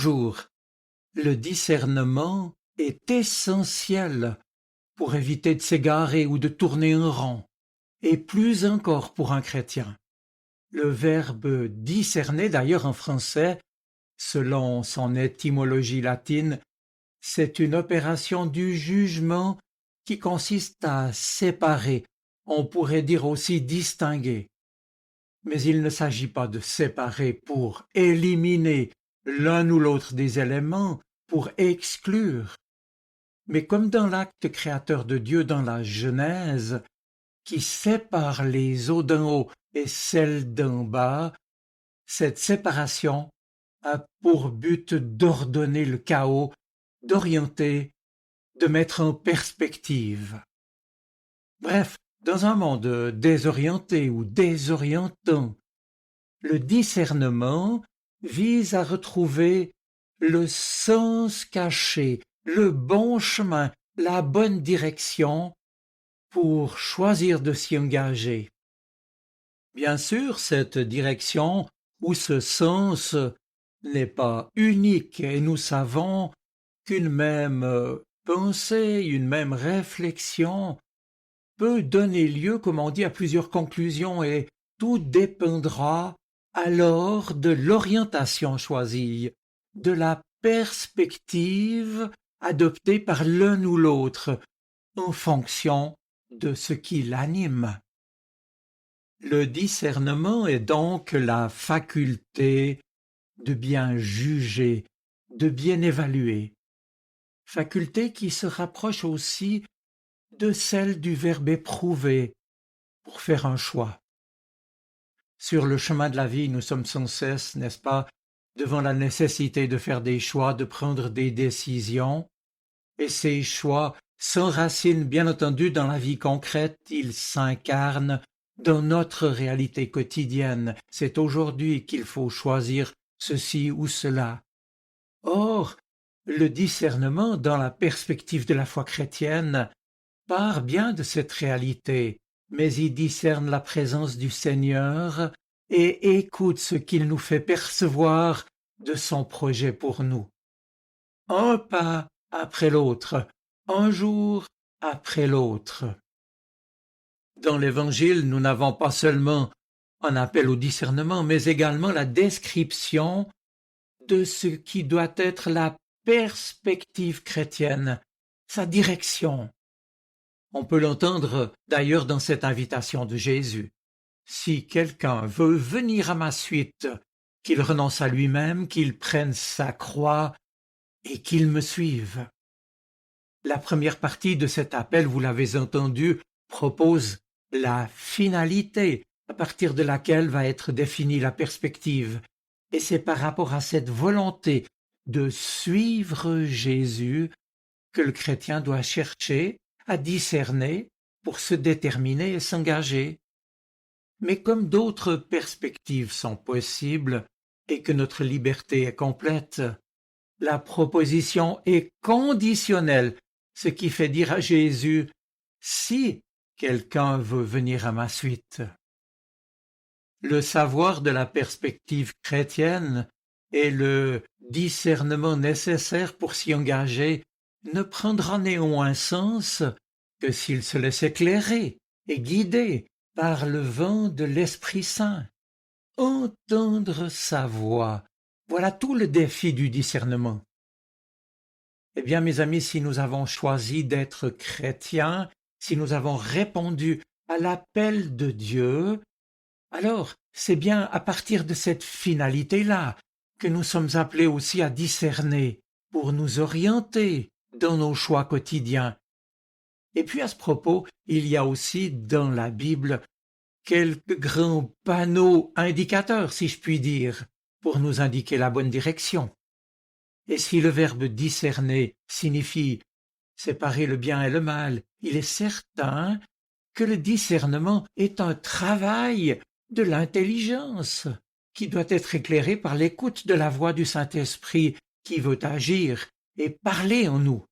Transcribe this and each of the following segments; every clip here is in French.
Bonjour. Le discernement est essentiel pour éviter de s'égarer ou de tourner en rond, et plus encore pour un chrétien. Le verbe discerner, d'ailleurs en français, selon son étymologie latine, c'est une opération du jugement qui consiste à séparer, on pourrait dire aussi distinguer. Mais il ne s'agit pas de séparer pour éliminer l'un ou l'autre des éléments, pour exclure. Mais comme dans l'acte créateur de Dieu dans la Genèse, qui sépare les eaux d'en haut et celles d'en bas, cette séparation a pour but d'ordonner le chaos, d'orienter, de mettre en perspective. Bref, dans un monde désorienté ou désorientant, le discernement vise à retrouver le sens caché, le bon chemin, la bonne direction pour choisir de s'y engager. Bien sûr, cette direction ou ce sens n'est pas unique et nous savons qu'une même pensée, une même réflexion peut donner lieu, comme on dit, à plusieurs conclusions et tout dépendra alors de l'orientation choisie, de la perspective adoptée par l'un ou l'autre en fonction de ce qui l'anime. Le discernement est donc la faculté de bien juger, de bien évaluer, faculté qui se rapproche aussi de celle du verbe éprouver pour faire un choix. Sur le chemin de la vie, nous sommes sans cesse, n'est-ce pas, devant la nécessité de faire des choix, de prendre des décisions, et ces choix s'enracinent bien entendu dans la vie concrète, ils s'incarnent dans notre réalité quotidienne. C'est aujourd'hui qu'il faut choisir ceci ou cela. Or, le discernement dans la perspective de la foi chrétienne part bien de cette réalité, mais il discerne la présence du Seigneur et écoute ce qu'il nous fait percevoir de son projet pour nous. Un pas après l'autre, un jour après l'autre. Dans l'Évangile, nous n'avons pas seulement un appel au discernement, mais également la description de ce qui doit être la perspective chrétienne, sa direction. On peut l'entendre d'ailleurs dans cette invitation de Jésus. Si quelqu'un veut venir à ma suite, qu'il renonce à lui-même, qu'il prenne sa croix et qu'il me suive. La première partie de cet appel, vous l'avez entendu, propose la finalité à partir de laquelle va être définie la perspective. Et c'est par rapport à cette volonté de suivre Jésus que le chrétien doit chercher à discerner pour se déterminer et s'engager. Mais comme d'autres perspectives sont possibles et que notre liberté est complète, la proposition est conditionnelle, ce qui fait dire à Jésus « si quelqu'un veut venir à ma suite ». Le savoir de la perspective chrétienne et le discernement nécessaire pour s'y engager ne prendra néanmoins sens que s'il se laisse éclairer et guider par le vent de l'Esprit Saint. Entendre sa voix, voilà tout le défi du discernement. Eh bien, mes amis, si nous avons choisi d'être chrétiens, si nous avons répondu à l'appel de Dieu, alors c'est bien à partir de cette finalité-là que nous sommes appelés aussi à discerner pour nous orienter dans nos choix quotidiens. Et puis à ce propos, il y a aussi dans la Bible quelques grands panneaux indicateurs, si je puis dire, pour nous indiquer la bonne direction. Et si le verbe discerner signifie séparer le bien et le mal, il est certain que le discernement est un travail de l'intelligence qui doit être éclairé par l'écoute de la voix du Saint-Esprit qui veut agir et parler en nous.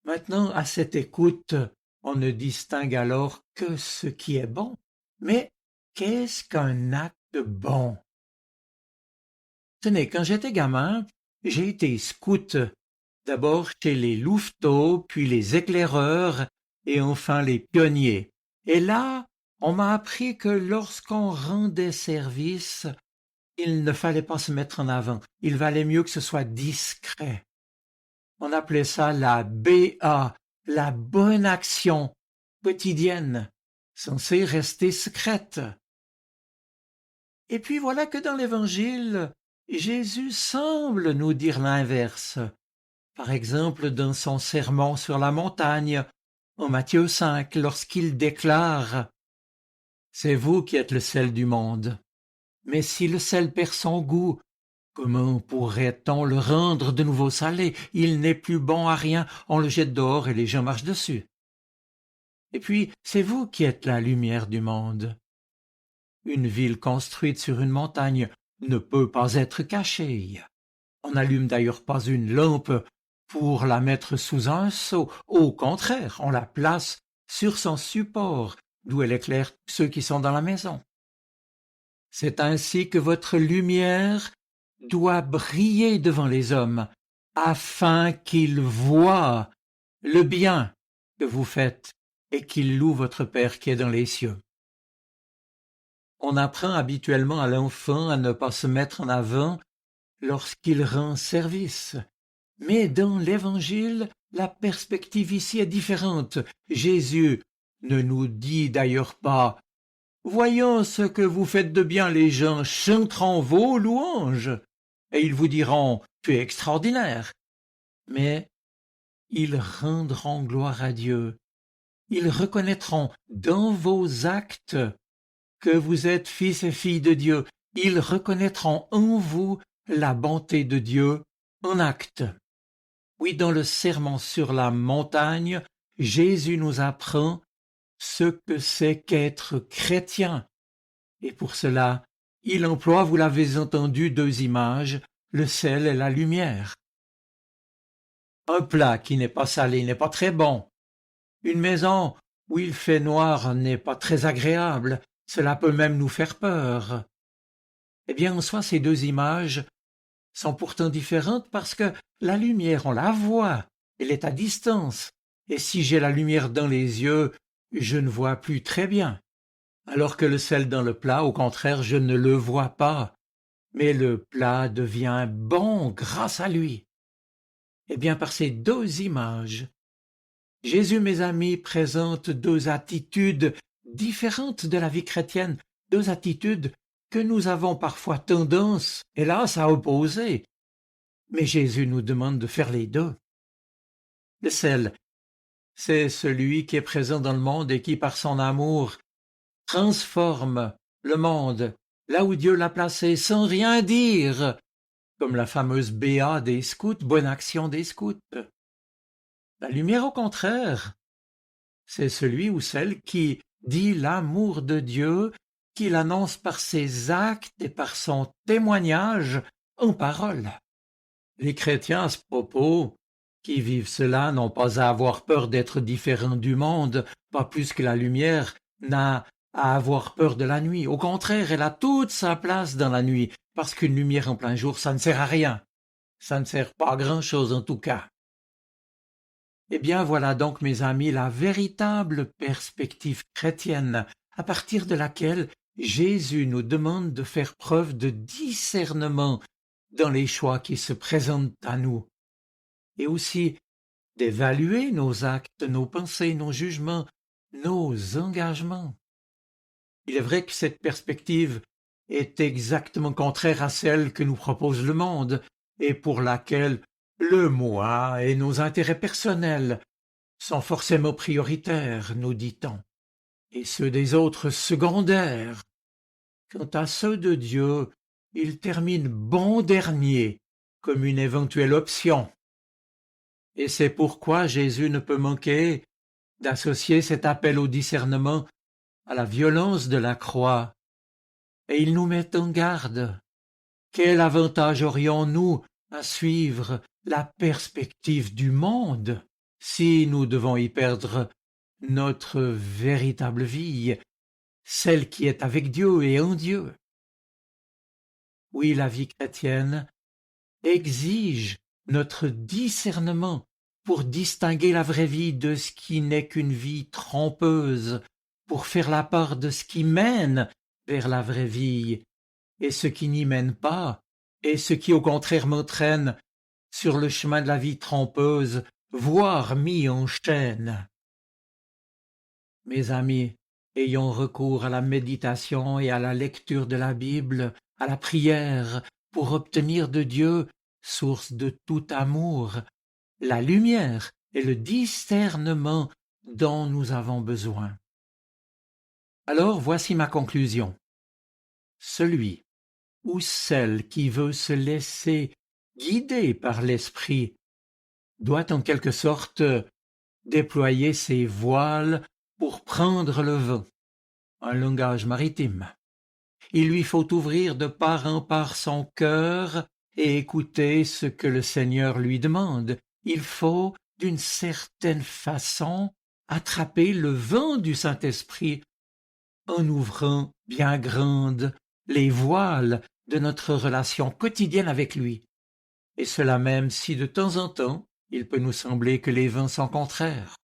Maintenant, à cette écoute, on ne distingue alors que ce qui est bon. Mais qu'est-ce qu'un acte bon? Tenez, quand j'étais gamin, j'ai été scout, d'abord chez les louveteaux, puis les éclaireurs, et enfin les pionniers. Et là, on m'a appris que lorsqu'on rendait service, il ne fallait pas se mettre en avant. Il valait mieux que ce soit discret. On appelait ça la BA, la bonne action quotidienne, censée rester secrète. Et puis voilà que dans l'Évangile, Jésus semble nous dire l'inverse. Par exemple, dans son sermon sur la montagne, en Matthieu 5, lorsqu'il déclare « C'est vous qui êtes le sel du monde. Mais si le sel perd son goût, comment pourrait-on le rendre de nouveau salé? Il n'est plus bon à rien, on le jette dehors et les gens marchent dessus. Et puis, c'est vous qui êtes la lumière du monde. Une ville construite sur une montagne ne peut pas être cachée. On n'allume d'ailleurs pas une lampe pour la mettre sous un seau. Au contraire, on la place sur son support, d'où elle éclaire ceux qui sont dans la maison. C'est ainsi que votre lumière doit briller devant les hommes, afin qu'ils voient le bien que vous faites et qu'ils louent votre Père qui est dans les cieux. On apprend habituellement à l'enfant à ne pas se mettre en avant lorsqu'il rend service. Mais dans l'Évangile, la perspective ici est différente. Jésus ne nous dit d'ailleurs pas « Voyons ce que vous faites de bien, les gens chanteront vos louanges, et ils vous diront « Tu es extraordinaire ». Mais ils rendront gloire à Dieu. Ils reconnaîtront dans vos actes que vous êtes fils et filles de Dieu. Ils reconnaîtront en vous la bonté de Dieu en acte. Oui, dans le sermon sur la montagne, Jésus nous apprend ce que c'est qu'être chrétien. Et pour cela, il emploie, vous l'avez entendu, deux images, le sel et la lumière. Un plat qui n'est pas salé n'est pas très bon. Une maison où il fait noir n'est pas très agréable. Cela peut même nous faire peur. Eh bien, en soi, ces deux images sont pourtant différentes parce que la lumière, on la voit, elle est à distance, et si j'ai la lumière dans les yeux, je ne vois plus très bien, alors que le sel dans le plat, au contraire, je ne le vois pas, mais le plat devient bon grâce à lui. Eh bien, par ces deux images, Jésus, mes amis, présente deux attitudes différentes de la vie chrétienne, deux attitudes que nous avons parfois tendance, hélas, à opposer. Mais Jésus nous demande de faire les deux. Le sel, c'est celui qui est présent dans le monde et qui, par son amour, transforme le monde là où Dieu l'a placé sans rien dire, comme la fameuse BA des scouts, bonne action des scouts. La lumière, au contraire, c'est celui ou celle qui dit l'amour de Dieu, qui l'annonce par ses actes et par son témoignage en parole. Les chrétiens, à ce propos, qui vivent cela, n'ont pas à avoir peur d'être différents du monde, pas plus que la lumière n'a à avoir peur de la nuit. Au contraire, elle a toute sa place dans la nuit, parce qu'une lumière en plein jour, ça ne sert à rien. Ça ne sert pas à grand-chose en tout cas. Eh bien voilà donc, mes amis, la véritable perspective chrétienne, à partir de laquelle Jésus nous demande de faire preuve de discernement dans les choix qui se présentent à nous, et aussi d'évaluer nos actes, nos pensées, nos jugements, nos engagements. Il est vrai que cette perspective est exactement contraire à celle que nous propose le monde, et pour laquelle le moi et nos intérêts personnels sont forcément prioritaires, nous dit-on, et ceux des autres secondaires. Quant à ceux de Dieu, ils terminent bon dernier, comme une éventuelle option. Et c'est pourquoi Jésus ne peut manquer d'associer cet appel au discernement à la violence de la croix. Et il nous met en garde. Quel avantage aurions-nous à suivre la perspective du monde si nous devons y perdre notre véritable vie, celle qui est avec Dieu et en Dieu? Oui, la vie chrétienne exige notre discernement pour distinguer la vraie vie de ce qui n'est qu'une vie trompeuse, pour faire la part de ce qui mène vers la vraie vie et ce qui n'y mène pas, et ce qui au contraire m'entraîne sur le chemin de la vie trompeuse, voire mis en chaîne. Mes amis, ayons recours à la méditation et à la lecture de la Bible, à la prière, pour obtenir de Dieu, source de tout amour, la lumière et le discernement dont nous avons besoin. Alors voici ma conclusion. Celui ou celle qui veut se laisser guider par l'esprit doit en quelque sorte déployer ses voiles pour prendre le vent, un langage maritime. Il lui faut ouvrir de part en part son cœur et écouter ce que le Seigneur lui demande. Il faut, d'une certaine façon, attraper le vent du Saint-Esprit en ouvrant bien grandes les voiles de notre relation quotidienne avec lui. Et cela même si de temps en temps, il peut nous sembler que les vents sont contraires.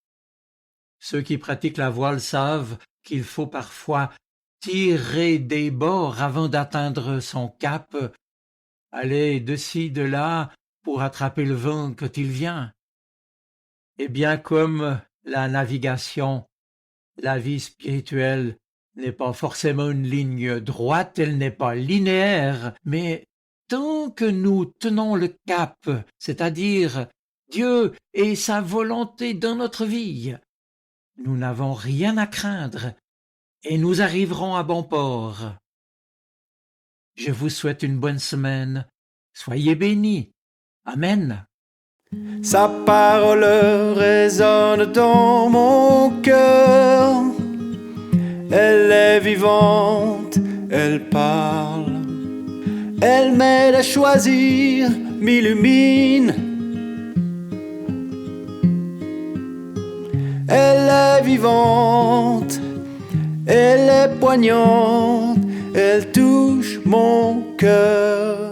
Ceux qui pratiquent la voile savent qu'il faut parfois tirer des bords avant d'atteindre son cap, aller de ci, de là pour attraper le vent quand il vient. Et bien comme la navigation, la vie spirituelle n'est pas forcément une ligne droite, elle n'est pas linéaire, mais tant que nous tenons le cap, c'est-à-dire Dieu et sa volonté dans notre vie, nous n'avons rien à craindre et nous arriverons à bon port. Je vous souhaite une bonne semaine. Soyez bénis. Amen. Sa parole résonne dans mon cœur. Elle est vivante, elle parle. Elle m'aide à choisir, m'illumine. Elle est vivante, elle est poignante, elle touche mon cœur.